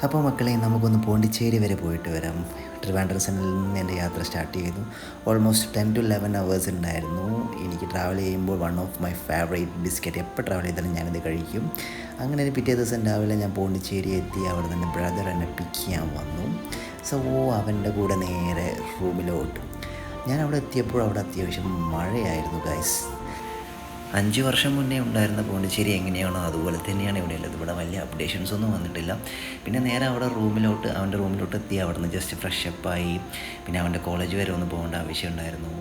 അപ്പോൾ മക്കളെ നമുക്കൊന്ന് പോണ്ടിച്ചേരി വരെ പോയിട്ട് വരാം. ട്രിവാൻഡ്രത്തിൽ നിന്ന് എൻ്റെ യാത്ര സ്റ്റാർട്ട് ചെയ്തു. ഓൾമോസ്റ്റ് 10 to 11 hours ഉണ്ടായിരുന്നു. എനിക്ക് ട്രാവൽ ചെയ്യുമ്പോൾ one of my favourite biscuit, എപ്പോൾ ട്രാവൽ ചെയ്താലും ഞാനിത് കഴിക്കും. അങ്ങനെ ഒരു പിറ്റേ ദിവസം രാവിലെ ഞാൻ പോണ്ടിച്ചേരി എത്തി. അവിടെ നിന്ന് ബ്രദർ എന്നെ പിക്ക് ചെയ്യാൻ വന്നു. സോ അവൻ്റെ കൂടെ നേരെ റൂമിലോട്ട്. ഞാൻ അവിടെ എത്തിയപ്പോൾ അവിടെ അത്യാവശ്യം മഴയായിരുന്നു ഗൈസ്. 5 വർഷം മുന്നേ ഉണ്ടായിരുന്ന പോണ്ടിച്ചേരി എങ്ങനെയാണോ അതുപോലെ തന്നെയാണ് ഇവിടെ ഉള്ളത്. ഇവിടെ വലിയ അപ്ഡേഷൻസ് ഒന്നും വന്നിട്ടില്ല. പിന്നെ നേരെ അവിടെ അവൻ്റെ റൂമിലോട്ട് എത്തി. അവിടെ നിന്ന് ജസ്റ്റ് ഫ്രഷപ്പായി. പിന്നെ അവൻ്റെ കോളേജ് വരെ ഒന്ന് പോകേണ്ട ആവശ്യം ഉണ്ടായിരുന്നു.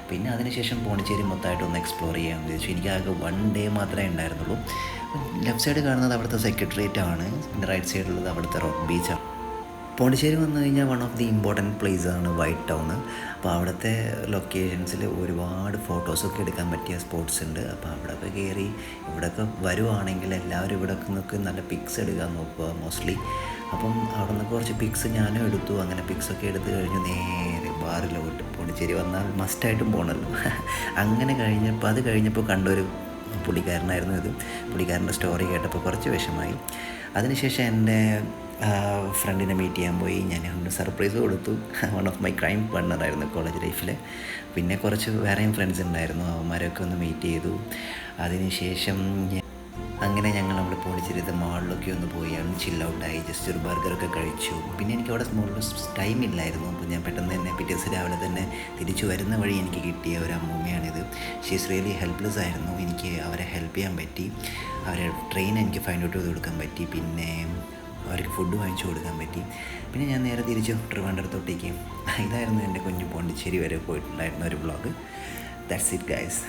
പിന്നെ അതിനുശേഷം പോണ്ടിച്ചേരി മൊത്തമായിട്ട് ഒന്ന് എക്സ്പ്ലോർ ചെയ്യാമെന്ന് വിചാരിച്ചു. എനിക്ക് ആകെ 1 day മാത്രമേ ഉണ്ടായിരുന്നുള്ളൂ. ലെഫ്റ്റ് സൈഡ് കാണുന്നത് അവിടുത്തെ സെക്രട്ടേറിയറ്റ് ആണ്. പിന്നെ റൈറ്റ് സൈഡിലുള്ളത് അവിടുത്തെ റോക്ക് ബീച്ചാണ്. പോണ്ടിച്ചേരി വന്നു കഴിഞ്ഞാൽ one of the important place ആണ് വൈറ്റ് ടൗൺ. അപ്പോൾ അവിടുത്തെ ലൊക്കേഷൻസിൽ ഒരുപാട് ഫോട്ടോസൊക്കെ എടുക്കാൻ പറ്റിയ സ്പോട്ട്സ് ഉണ്ട്. അപ്പോൾ അവിടെയൊക്കെ കയറി ഇവിടെയൊക്കെ വരുവാണെങ്കിൽ എല്ലാവരും ഇവിടെ നിന്നൊക്കെ നല്ല പിക്സ് എടുക്കാൻ നോക്കുക മോസ്റ്റ്ലി. അപ്പം അവിടെ നിന്ന് കുറച്ച് പിക്സ് ഞാനും എടുത്തു. അങ്ങനെ പിക്സൊക്കെ എടുത്ത് കഴിഞ്ഞ് നേരെ ബാറിലോട്ട്. പോണ്ടിച്ചേരി വന്നാൽ മസ്റ്റായിട്ടും പോകണമല്ലോ. അങ്ങനെ കഴിഞ്ഞപ്പോൾ കണ്ടൊരു പുള്ളിക്കാരനായിരുന്നു ഇത്. പുള്ളിക്കാരൻ്റെ സ്റ്റോറി കേട്ടപ്പോൾ കുറച്ച് വിഷമായി. അതിനുശേഷം എൻ്റെ ഫ്രണ്ടിനെ മീറ്റ് ചെയ്യാൻ പോയി. ഞാൻ സർപ്രൈസ് കൊടുത്തു. വൺ ഓഫ് മൈ ക്രൈം പാർട്ണറായിരുന്നു കോളേജ് ലൈഫിൽ. പിന്നെ കുറച്ച് വേറെയും ഫ്രണ്ട്സ് ഉണ്ടായിരുന്നു, അവന്മാരൊക്കെ ഒന്ന് മീറ്റ് ചെയ്തു. അതിനുശേഷം അങ്ങനെ ഞങ്ങൾ അവിടെ പോണ്ടിച്ചേരി മാളിലൊക്കെ ഒന്ന് പോയി ഒന്ന് ചിൽ ഔട്ടായി. ജസ്റ്റ് ഒരു ബർഗറൊക്കെ കഴിച്ചു. പിന്നെ എനിക്ക് അവിടെ ടൈം ഇല്ലായിരുന്നു. അപ്പോൾ ഞാൻ പെട്ടെന്ന് തന്നെ പിറ്റേ ദിവസം രാവിലെ തന്നെ തിരിച്ചു വരുന്ന വഴി എനിക്ക് കിട്ടിയ ഒരു അമ്മൂമ്മയാണിത്. ഷീസ് റിയലി ഹെൽപ്ലെസ് ആയിരുന്നു. എനിക്ക് അവരെ ഹെൽപ്പ് ചെയ്യാൻ പറ്റി. അവരെ ട്രെയിൻ എനിക്ക് ഫൈൻഡ് ഔട്ട് ചെയ്ത് കൊടുക്കാൻ പറ്റി. പിന്നെ അവർക്ക് ഫുഡ് വാങ്ങിച്ചു കൊടുക്കാൻ പറ്റി. പിന്നെ ഞാൻ നേരെ തിരിച്ചു ട്രിവാൻഡ്രത്തോട്ടേക്ക്. ഇതായിരുന്നു എൻ്റെ കുഞ്ഞു പോണ്ടിച്ചേരി വരെ പോയിട്ടുണ്ടായിരുന്ന ഒരു വ്ളോഗ്. That's it guys.